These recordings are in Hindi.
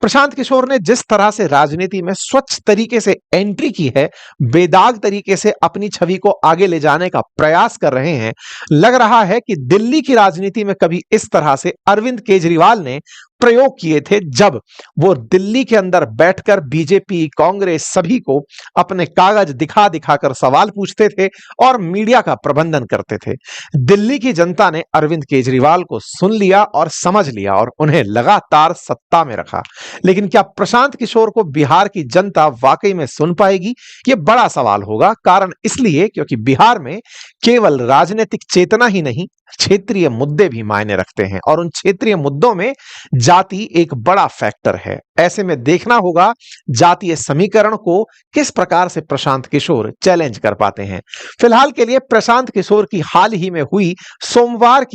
प्रशांत किशोर ने जिस तरह से राजनीति में स्वच्छ तरीके से एंट्री की है, बेदाग तरीके से अपनी छवि को आगे ले जाने का प्रयास कर रहे हैं, लग रहा है कि दिल्ली की राजनीति में कभी इस तरह से अरविंद केजरीवाल ने प्रयोग किए थे जब वो दिल्ली के अंदर बैठकर बीजेपी, कांग्रेस सभी को अपने कागज दिखा दिखाकर सवाल पूछते थे और मीडिया का प्रबंधन करते थे। दिल्ली की जनता ने अरविंद केजरीवाल को सुन लिया और समझ लिया और उन्हें लगातार सत्ता में रखा। लेकिन क्या प्रशांत किशोर को बिहार की जनता वाकई में सुन पाएगी? यह बड़ा सवाल होगा। कारण इसलिए क्योंकि बिहार में केवल राजनीतिक चेतना ही नहीं, क्षेत्रीय मुद्दे भी मायने रखते हैं और उन क्षेत्रीय मुद्दों में जाति एक बड़ा फैक्टर है। ऐसे में देखना होगा जातीय समीकरण को किस प्रकार से प्रशांत किशोर चैलेंज कर पाते हैं। फिलहाल के लिए प्रशांत किशोर की हाल ही में हुई सोमवार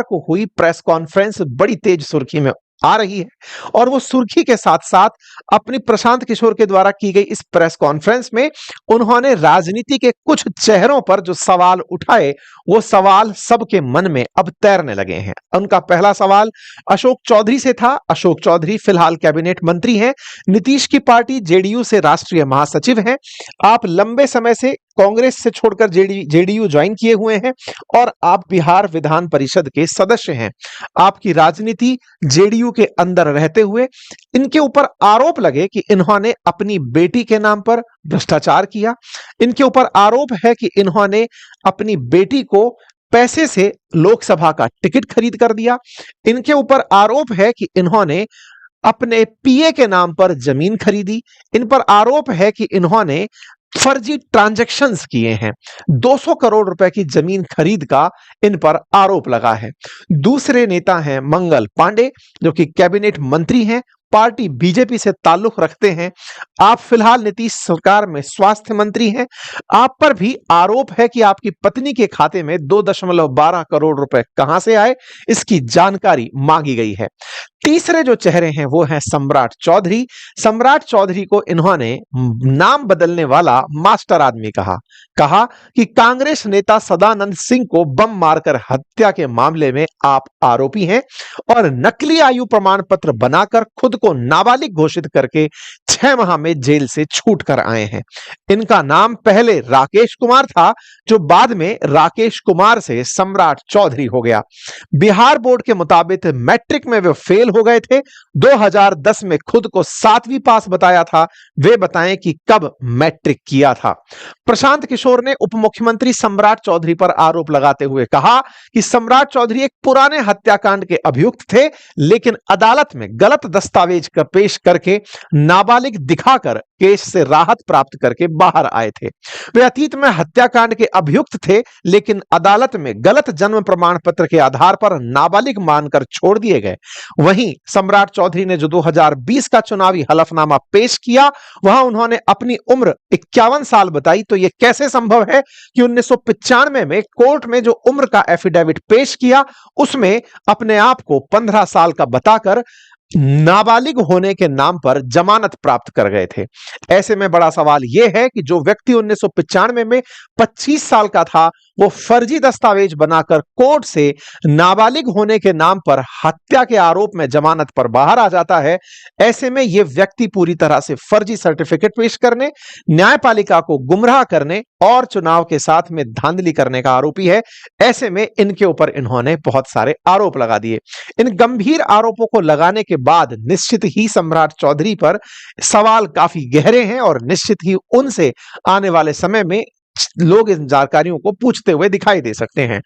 को हुई प्रेस कॉन्फ्रेंस बड़ी तेज सुर्खी में आ रही है और वो सुर्खी के साथ साथ अपनी प्रशांत किशोर के द्वारा की गई इस प्रेस कॉन्फ्रेंस में उन्होंने राजनीति के कुछ चेहरों पर जो सवाल उठाए, वो सवाल सबके मन में अब तैरने लगे हैं। उनका पहला सवाल अशोक चौधरी से था। अशोक चौधरी फिलहाल कैबिनेट मंत्री हैं, नीतीश की पार्टी जेडीयू से राष्ट्रीय महासचिव हैं। आप लंबे समय से कांग्रेस से छोड़कर जेडीयू ज्वाइन किए हुए हैं और आप बिहार विधान परिषद के सदस्य हैं। आपकी राजनीति जेडीयू के अंदर रहते हुए इनके ऊपर आरोप लगे कि इन्होंने अपनी बेटी के नाम पर भ्रष्टाचार किया। इनके ऊपर आरोप है कि इन्होंने अपनी बेटी को पैसे से लोकसभा का टिकट खरीद कर दिया। इनके ऊपर आरोप है कि इन्होंने अपने पीए के नाम पर जमीन खरीदी। इन पर आरोप है कि इन्होंने फर्जी ट्रांजैक्शंस किए हैं। 200 करोड़ रुपए की जमीन खरीद का इन पर आरोप लगा है। दूसरे नेता हैं मंगल पांडे, जो कि कैबिनेट मंत्री हैं, पार्टी बीजेपी से ताल्लुक रखते हैं। आप फिलहाल नीतीश सरकार में स्वास्थ्य मंत्री हैं। आप पर भी आरोप है कि आपकी पत्नी के खाते में 2.12 करोड़ रुपए कहां से आए, इसकी जानकारी मांगी गई है। तीसरे जो चेहरे हैं वो हैं सम्राट चौधरी। सम्राट चौधरी को इन्होंने नाम बदलने वाला मास्टर आदमी कहा कि कांग्रेस नेता सदानंद सिंह को बम मारकर हत्या के मामले में आप आरोपी हैं और नकली आयु प्रमाण पत्र बनाकर खुद को नाबालिग घोषित करके 6 माह में जेल से छूट कर आए हैं। इनका नाम पहले राकेश कुमार था, जो बाद में राकेश कुमार से सम्राट चौधरी हो गया। बिहार बोर्ड के मुताबिक मैट्रिक में वे फेल हो गए थे। 2010 में खुद को 7वीं पास बताया था। वे बताएं कि कब मैट्रिक किया था। प्रशांत किशोर ने उप मुख्यमंत्री सम्राट चौधरी पर आरोप लगाते हुए कहा कि सम्राट चौधरी एक पुराने हत्याकांड के अभियुक्त थे, लेकिन अदालत में गलत दस्तावेज का पेश करके नाबालिग दिखाकर केस से राहत प्राप्त करके बाहर आए थे। वे अतीत में हत्याकांड के अभियुक्त थे, लेकिन अदालत में गलत जन्म प्रमाण पत्र के आधार पर नाबालिग मानकर छोड़ दिए गए। वहीं सम्राट चौधरी ने जो 2020 का चुनावी हलफनामा पेश किया, वहां उन्होंने अपनी उम्र 51 साल बताई। तो यह कैसे संभव है कि 1995 में कोर्ट में जो उम्र का एफिडेविट पेश किया, उसमें अपने आप को 15 साल का बताकर नाबालिग होने के नाम पर जमानत प्राप्त कर गए थे। ऐसे में बड़ा सवाल यह है कि जो व्यक्ति 1995 में 25 साल का था, वो फर्जी दस्तावेज बनाकर कोर्ट से नाबालिग होने के नाम पर हत्या के आरोप में जमानत पर बाहर आ जाता है। ऐसे में यह व्यक्ति पूरी तरह से फर्जी सर्टिफिकेट पेश करने, न्यायपालिका को गुमराह करने और चुनाव के साथ में धांधली करने का आरोपी है। ऐसे में इनके ऊपर इन्होंने बहुत सारे आरोप लगा दिए। इन गंभीर आरोपों को लगाने के बाद निश्चित ही सम्राट चौधरी पर सवाल काफी गहरे हैं और निश्चित ही उनसे आने वाले समय में लोग इन जानकारियों को पूछते हुए दिखाई दे सकते हैं।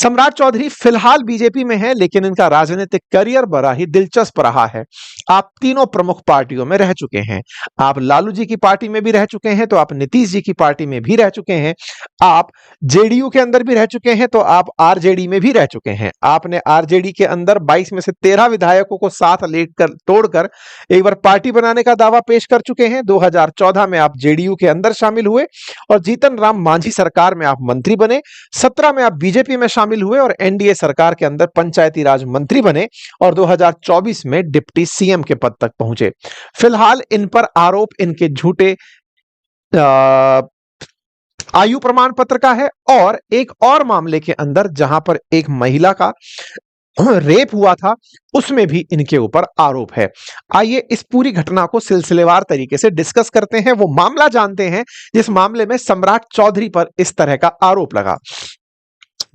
सम्राट चौधरी फिलहाल बीजेपी में है, लेकिन इनका राजनीतिक करियर बड़ा ही दिलचस्प रहा है। आप तीनों प्रमुख पार्टियों में रह चुके हैं। आप लालू जी की पार्टी में भी रह चुके हैं, तो आप नीतीश जी की पार्टी में भी रह चुके हैं। आप जेडीयू के अंदर भी रह चुके हैं, तो आप आरजेडी में भी रह चुके हैं। आपने आरजेडी के अंदर 22 में से 13 विधायकों को साथ लेकर तोड़कर एक बार पार्टी बनाने का दावा पेश कर चुके हैं। 2014 में आप जेडीयू के अंदर शामिल हुए और जीतन राम मांझी सरकार में आप मंत्री बने। 17 में आप बीजेपी में शामिल हुए और एनडीए सरकार के अंदर पंचायती राज मंत्री बने और 2024 में डिप्टी सीएम के पद तक पहुंचे। फिलहाल इन पर आरोप इनके झूठे आयु प्रमाण पत्र का है और एक और मामले के अंदर जहां पर एक महिला का रेप हुआ था, उसमें भी इनके ऊपर आरोप है। आइए इस पूरी घटना को सिलसिलेवार तरीके से डिस्कस करते हैं, वो मामला जानते हैं जिस मामले में सम्राट चौधरी पर इस तरह का आरोप लगा।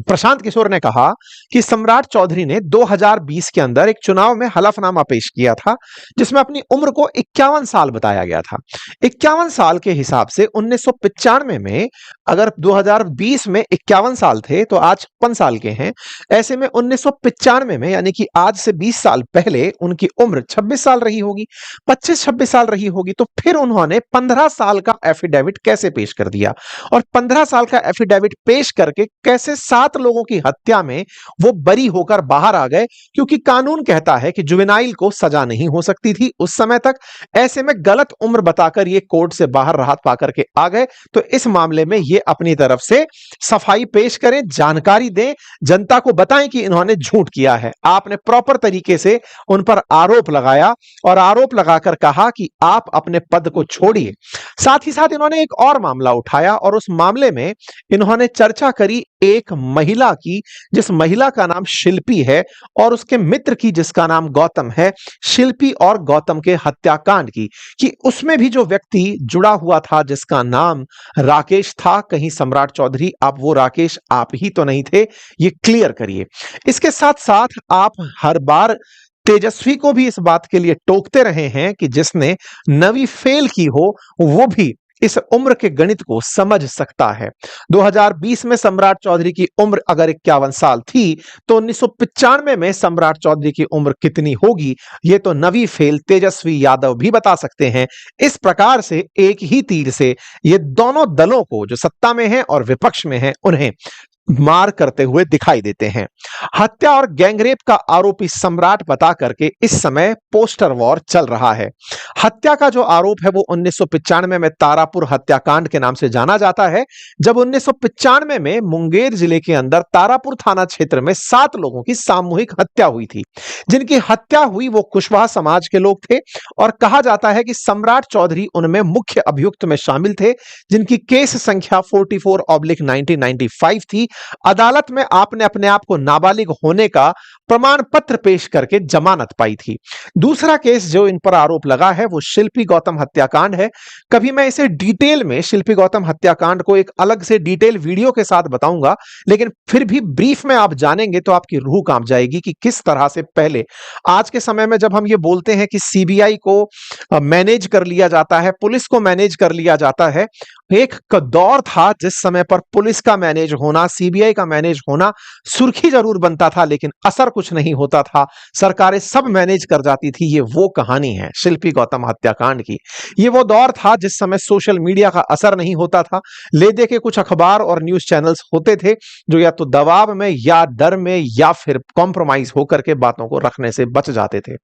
प्रशांत किशोर ने कहा कि सम्राट चौधरी ने 2020 के अंदर एक चुनाव में हलफनामा पेश किया था जिसमें अपनी उम्र को 51 साल बताया गया था। 51 साल के हिसाब से 1995 में अगर 2020 में 51 साल थे तो आज 56 साल के हैं। ऐसे में 1995 में यानी कि आज से 20 साल पहले उनकी उम्र 26 साल रही होगी, 25-26 साल रही होगी। तो फिर उन्होंने 15 साल का एफिडेविट कैसे पेश कर दिया और 15 साल का एफिडेविट पेश करके कैसे 7 लोगों की हत्या में वो बरी होकर बाहर आ गए, क्योंकि कानून कहता है कि जुवेनाइल को सजा नहीं हो सकती थी उस समय तक। ऐसे में गलत उम्र बताकर ये कोर्ट से बाहर राहत पाकर के आ गए। तो इस मामले में ये अपनी तरफ से सफाई पेश करें, जानकारी दें, जनता को बताएं कि इन्होंने झूठ किया है। आपने प्रॉपर तरीके से उन पर आरोप लगाया और आरोप लगाकर कहा कि आप अपने पद को छोड़िए। साथ ही साथ इन्होंने एक और मामला उठाया और उस मामले में इन्होंने चर्चा करी एक महिला की, जिस महिला का नाम शिल्पी है, और उसके मित्र की जिसका नाम गौतम है। शिल्पी और गौतम के हत्याकांड की कि उसमें भी जो व्यक्ति जुड़ा हुआ था जिसका नाम राकेश था, कहीं सम्राट चौधरी आप वो राकेश आप ही तो नहीं थे, ये क्लियर करिए। इसके साथ साथ आप हर बार तेजस्वी को भी इस बात के लिए टोकते रहे हैं कि जिसने नवी फेल की हो वो भी इस उम्र के गणित को समझ सकता है। 2020 में सम्राट चौधरी की उम्र अगर 51 साल थी तो 1995 में सम्राट चौधरी की उम्र कितनी होगी, ये तो नवी फेल तेजस्वी यादव भी बता सकते हैं। इस प्रकार से एक ही तीर से ये दोनों दलों को, जो सत्ता में हैं और विपक्ष में हैं, उन्हें मार करते हुए दिखाई देते हैं। हत्या और गैंगरेप का आरोपी सम्राट बता करके इस समय पोस्टर वॉर चल रहा है। हत्या का जो आरोप है वो 1995 में तारापुर हत्याकांड के नाम से जाना जाता है, जब 1995 में मुंगेर जिले के अंदर तारापुर थाना क्षेत्र में 7 लोगों की सामूहिक हत्या हुई थी। जिनकी हत्या हुई वो कुशवाहा समाज के लोग थे और कहा जाता है कि सम्राट चौधरी उनमें मुख्य अभियुक्त में शामिल थे, जिनकी केस संख्या 44/1995 थी। अदालत में आपने अपने आप को नाबालिग होने का प्रमाण पत्र पेश करके जमानत पाई थी। दूसरा केस जो इन पर आरोप लगा है वो शिल्पी गौतम हत्याकांड है। कभी मैं इसे डिटेल में, शिल्पी गौतम हत्याकांड को एक अलग से डिटेल वीडियो के साथ बताऊंगा, लेकिन फिर भी ब्रीफ में आप जानेंगे तो आपकी रूह कांप जाएगी कि किस तरह से पहले, आज के समय में जब हम ये बोलते हैं कि सीबीआई को मैनेज कर लिया जाता है, पुलिस को मैनेज कर लिया जाता है, एक दौर था जिस समय पर पुलिस का मैनेज होना, सीबीआई का मैनेज होना सुर्खी जरूर बनता था लेकिन असर कुछ नहीं होता था, सरकारें सब मैनेज कर जाती थी। ये वो कहानी है शिल्पी गौतम हत्याकांड की। ये वो दौर था जिस समय सोशल मीडिया का असर नहीं होता था, ले दे के कुछ अखबार और न्यूज चैनल्स होते थे जो या तो दबाव में या डर में या फिर कॉम्प्रोमाइज होकर के बातों को रखने से बच जाते थे।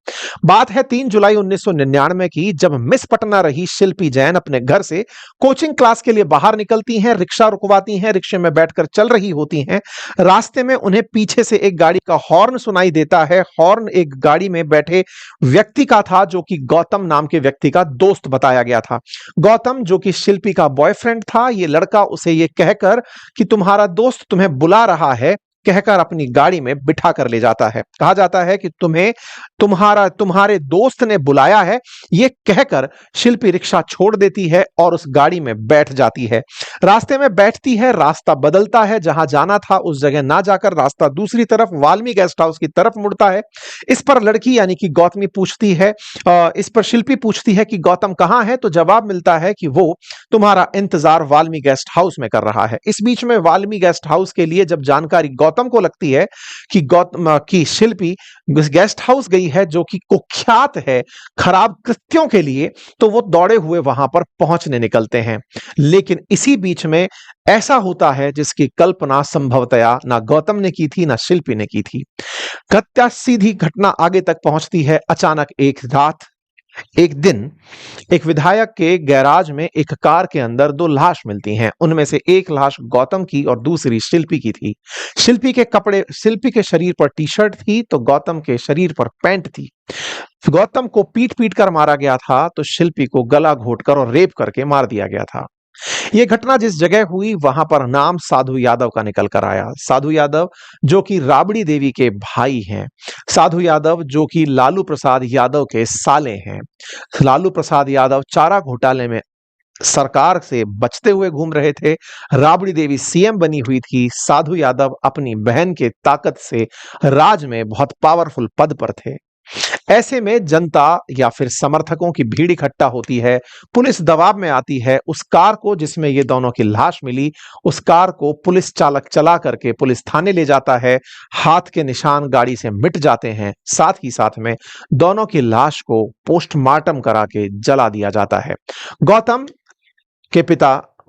बात है 3 जुलाई 1999 की, जब मिस पटना रही शिल्पी जैन अपने घर से कोचिंग क्लास के लिए बाहर निकलती हैं, रिक्शा रुकवाती हैं, रिक्शे में बैठकर चल रही होती हैं। रास्ते में उन्हें पीछे से एक गाड़ी का हॉर्न सुनाई देता है। हॉर्न एक गाड़ी में बैठे व्यक्ति का था जो कि गौतम नाम के व्यक्ति का दोस्त बताया गया था। गौतम जो कि शिल्पी का बॉयफ्रेंड था, ये लड़का उसे ये कहकर कि तुम्हारा दोस्त तुम्हें बुला रहा है कहकर अपनी गाड़ी में बिठा कर ले जाता है। कहा जाता है कि तुम्हारे दोस्त ने बुलाया है, यह कहकर शिल्पी रिक्शा छोड़ देती है और उस गाड़ी में बैठ जाती है। रास्ते में बैठती है, रास्ता बदलता है, जहां जाना था उस जगह ना जाकर रास्ता दूसरी तरफ वाल्मी गेस्ट हाउस की तरफ मुड़ता है। इस पर लड़की यानी कि गौतमी पूछती है, इस पर शिल्पी पूछती है कि गौतम कहां है, तो जवाब मिलता है कि वो तुम्हारा इंतजार वाल्मी गेस्ट हाउस में कर रहा है। इस बीच में वाल्मी गेस्ट हाउस के लिए जब जानकारी गौतम को लगती है कि गौतम की शिल्पी गेस्ट हाउस गई है जो कि कुख्यात है खराब कृत्यों के लिए, तो वो दौड़े हुए वहां पर पहुंचने निकलते हैं। लेकिन इसी बीच में ऐसा होता है जिसकी कल्पना संभवतया ना गौतम ने की थी ना शिल्पी ने की थी। हत्या सीधी घटना आगे तक पहुंचती है। अचानक एक दिन एक विधायक के गैराज में एक कार के अंदर 2 लाश मिलती हैं। उनमें से एक लाश गौतम की और दूसरी शिल्पी की थी। शिल्पी के शरीर पर टी शर्ट थी तो गौतम के शरीर पर पैंट थी। गौतम को पीट पीट कर मारा गया था तो शिल्पी को गला घोटकर और रेप करके मार दिया गया था। यह घटना जिस जगह हुई वहां पर नाम साधु यादव का निकल कर आया। साधु यादव जो कि राबड़ी देवी के भाई हैं, साधु यादव जो कि लालू प्रसाद यादव के साले हैं। लालू प्रसाद यादव चारा घोटाले में सरकार से बचते हुए घूम रहे थे, राबड़ी देवी सीएम बनी हुई थी, साधु यादव अपनी बहन के ताकत से राज में बहुत पावरफुल पद पर थे। ऐसे में जनता या फिर समर्थकों की भीड़ इकट्ठा होती है, पुलिस दबाव में आती है। उस कार को जिसमें ये दोनों की लाश मिली, उस कार को पुलिस चालक चला करके पुलिस थाने ले जाता है। हाथ के निशान गाड़ी से मिट जाते हैं, साथ ही साथ में दोनों की लाश को पोस्टमार्टम करा के जला दिया जाता है। गौतम के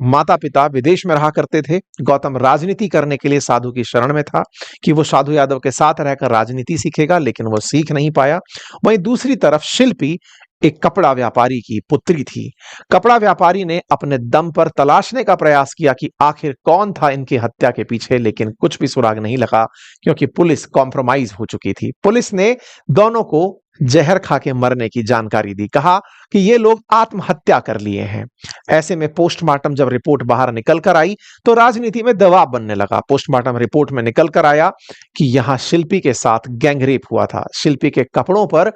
माता पिता विदेश में रहा करते थे। गौतम राजनीति करने के लिए साधु की शरण में था कि वो साधु यादव के साथ रहकर राजनीति सीखेगा, लेकिन वो सीख नहीं पाया। वहीं दूसरी तरफ शिल्पी एक कपड़ा व्यापारी की पुत्री थी। कपड़ा व्यापारी ने अपने दम पर तलाशने का प्रयास किया कि आखिर कौन था इनकी हत्या के पीछे, लेकिन कुछ भी सुराग नहीं लगा क्योंकि पुलिस कॉम्प्रोमाइज हो चुकी थी। पुलिस ने दोनों को जहर खा के मरने की जानकारी दी, कहा कि ये लोग आत्महत्या कर लिए हैं। ऐसे में पोस्टमार्टम जब रिपोर्ट बाहर निकल कर आई तो राजनीति में दबाव बनने लगा। पोस्टमार्टम रिपोर्ट में निकल कर आया कि यहां शिल्पी के साथ गैंगरेप हुआ था। शिल्पी के कपड़ों पर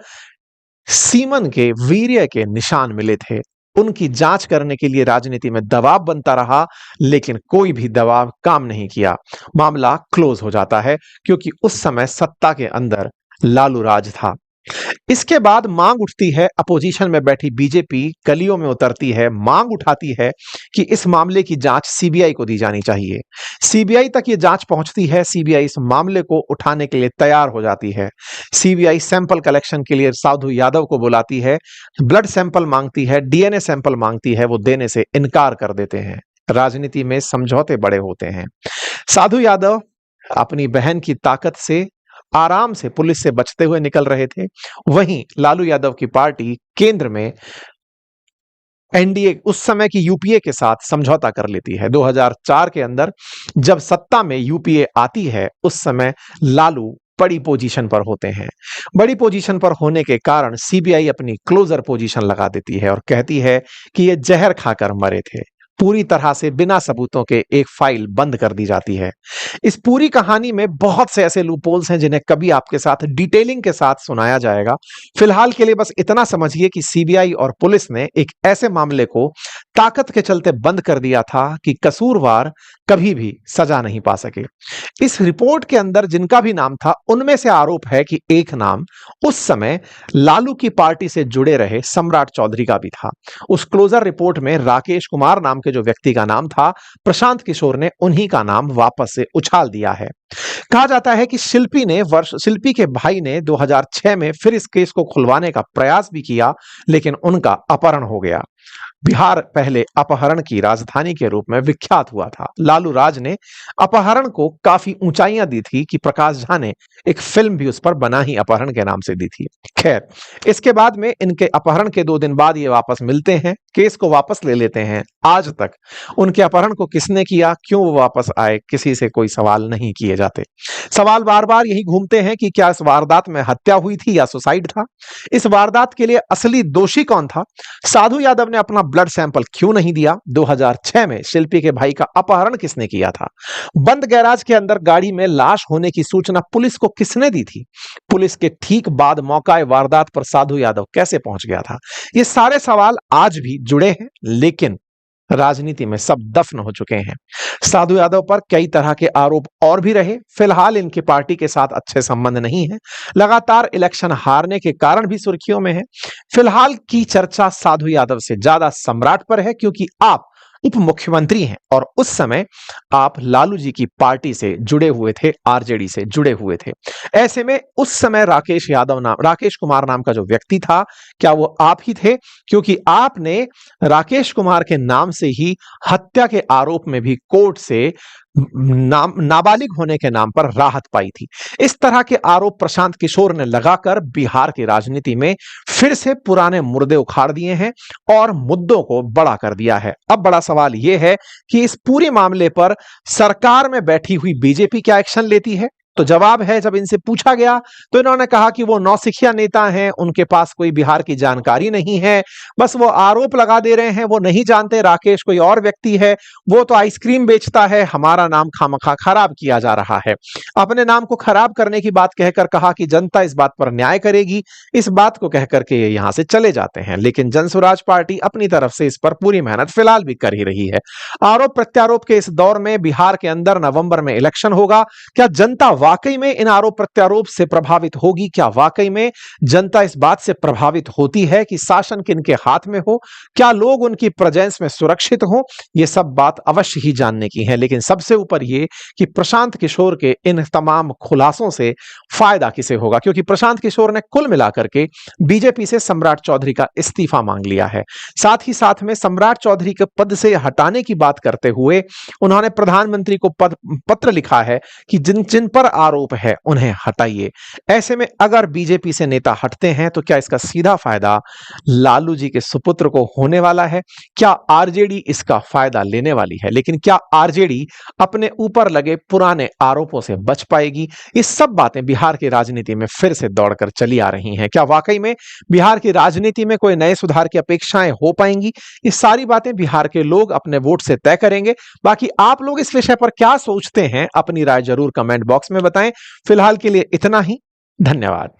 सीमन के वीर्य के निशान मिले थे। उनकी जांच करने के लिए राजनीति में दबाव बनता रहा, लेकिन कोई भी दबाव काम नहीं किया। मामला क्लोज हो जाता है क्योंकि उस समय सत्ता के अंदर लालू राज था। इसके बाद मांग उठती है, अपोजिशन में बैठी बीजेपी गलियों में उतरती है, मांग उठाती है कि इस मामले की जांच सीबीआई को दी जानी चाहिए। सीबीआई तक ये जांच पहुंचती है, सीबीआई इस मामले को उठाने के लिए तैयार हो जाती है। सीबीआई सैंपल कलेक्शन के लिए साधु यादव को बुलाती है, ब्लड सैंपल मांगती है, डीएनए सैंपल मांगती है, वो देने से इनकार कर देते हैं। राजनीति में समझौते बड़े होते हैं। साधु यादव अपनी बहन की ताकत से आराम से पुलिस से बचते हुए निकल रहे थे। वहीं लालू यादव की पार्टी केंद्र में एनडीए, उस समय की यूपीए के साथ समझौता कर लेती है। 2004 के अंदर जब सत्ता में यूपीए आती है, उस समय लालू बड़ी पोजीशन पर होते हैं। बड़ी पोजीशन पर होने के कारण सीबीआई अपनी क्लोजर पोजीशन लगा देती है और कहती है कि ये जहर खाकर मरे थे। पूरी तरह से बिना सबूतों के एक फाइल बंद कर दी जाती है। इस पूरी कहानी में बहुत से ऐसे लूपहोल्स हैं जिन्हें कभी आपके साथ डिटेलिंग के साथ सुनाया जाएगा। फिलहाल के लिए बस इतना समझिए कि सीबीआई और पुलिस ने एक ऐसे मामले को ताकत के चलते बंद कर दिया था कि कसूरवार कभी भी सजा नहीं पा सके। इस रिपोर्ट के अंदर जिनका भी नाम था, उनमें से आरोप है कि एक नाम उस समय लालू की पार्टी से जुड़े रहे सम्राट चौधरी का भी था। उस क्लोजर रिपोर्ट में राकेश कुमार नाम के जो व्यक्ति का नाम था, प्रशांत किशोर ने उन्हीं का नाम वापस से उछाल दिया है। कहा जाता है कि शिल्पी के भाई ने 2006 में फिर इस केस को खुलवाने का प्रयास भी किया, लेकिन उनका अपहरण हो गया। बिहार पहले अपहरण की राजधानी के रूप में विख्यात हुआ था। लालू राज ने अपहरण को काफी ऊंचाइयां दी थी कि प्रकाश झा ने एक फिल्म भी उस पर बना ही अपहरण के नाम से दी थी। खैर, इसके बाद में इनके अपहरण के 2 दिन बाद ये वापस मिलते हैं, केस को वापस ले लेते हैं। आज तक उनके अपहरण को किसने किया, क्यों वो वापस आए, किसी से कोई सवाल नहीं किए जाते। सवाल बार बार यही घूमते हैं कि क्या इस वारदात में हत्या हुई थी या सुसाइड था। इस वारदात के लिए असली दोषी कौन था। साधु यादव ने अपना ब्लड सैंपल क्यों नहीं दिया। 2006 में शिल्पी के भाई का अपहरण किसने किया था। बंद गैराज के अंदर गाड़ी में लाश होने की सूचना पुलिस को किसने दी थी। पुलिस के ठीक बाद मौका वारदात पर साधु यादव कैसे पहुंच गया था। ये सारे सवाल आज भी जुड़े हैं, लेकिन राजनीति में सब दफन हो चुके हैं। साधु यादव पर कई तरह के आरोप और भी रहे। फिलहाल इनकी पार्टी के साथ अच्छे संबंध नहीं है, लगातार इलेक्शन हारने के कारण भी सुर्खियों में है। फिलहाल की चर्चा साधु यादव से ज्यादा सम्राट पर है, क्योंकि आप उप मुख्यमंत्री हैं और उस समय आप लालू जी की पार्टी से जुड़े हुए थे, आरजेडी से जुड़े हुए थे। ऐसे में उस समय राकेश कुमार नाम का जो व्यक्ति था, क्या वो आप ही थे, क्योंकि आपने राकेश कुमार के नाम से ही हत्या के आरोप में भी कोर्ट से नाबालिग होने के नाम पर राहत पाई थी। इस तरह के आरोप प्रशांत किशोर ने लगाकर बिहार की राजनीति में फिर से पुराने मुर्दे उखाड़ दिए हैं और मुद्दों को बड़ा कर दिया है। अब बड़ा सवाल यह है कि इस पूरे मामले पर सरकार में बैठी हुई बीजेपी क्या एक्शन लेती है, तो जवाब है, जब इनसे पूछा गया तो इन्होंने कहा कि वो नौसिखिया नेता हैं, उनके पास कोई बिहार की जानकारी नहीं है, बस वो आरोप लगा दे रहे हैं, वो नहीं जानते राकेश कोई और व्यक्ति है, वो तो आइसक्रीम बेचता है, हमारा नाम खामखा खराब किया जा रहा है। अपने नाम को खराब करने की बात कहकर कहा कि जनता इस बात पर न्याय करेगी, इस बात को कहकर के ये यहां से चले जाते हैं। लेकिन जनसुराज पार्टी अपनी तरफ से इस पर पूरी मेहनत फिलहाल भी कर ही रही है। आरोप प्रत्यारोप के इस दौर में बिहार के अंदर नवंबर में इलेक्शन होगा। क्या जनता वाकई में इन आरोप प्रत्यारोप से प्रभावित होगी? क्या वाकई में जनता इस बात से प्रभावित होती है कि शासन किनके हाथ में हो? क्या लोग उनकी प्रेजेंस में सुरक्षित हो? ये सब बात अवश्य ही जानने की है। लेकिन सबसे ऊपर ये कि प्रशांत किशोर के इन तमाम खुलासों से फायदा किसे होगा, क्योंकि प्रशांत किशोर ने कुल मिलाकर के बीजेपी से सम्राट चौधरी का इस्तीफा मांग लिया है। साथ ही साथ में सम्राट चौधरी के पद से हटाने की बात करते हुए उन्होंने प्रधानमंत्री को पत्र लिखा है कि जिन जिन पर आरोप है उन्हें हटाइए। ऐसे में अगर बीजेपी से नेता हटते हैं तो क्या इसका सीधा फायदा लालू जी के सुपुत्र को होने वाला है? क्या आरजेडी इसका फायदा लेने वाली है? लेकिन क्या आरजेडी अपने ऊपर लगे पुराने आरोपों से बच पाएगी? ये सब बातें बिहार की राजनीति में फिर से दौड़कर चली आ रही हैं। क्या वाकई में बिहार की राजनीति में कोई नए सुधार की अपेक्षाएं हो पाएंगी? ये सारी बातें बिहार के लोग अपने वोट से तय करेंगे। बाकी आप लोग इस विषय पर क्या सोचते हैं, अपनी राय जरूर कमेंट बॉक्स में बताएं। फिलहाल के लिए इतना ही। धन्यवाद।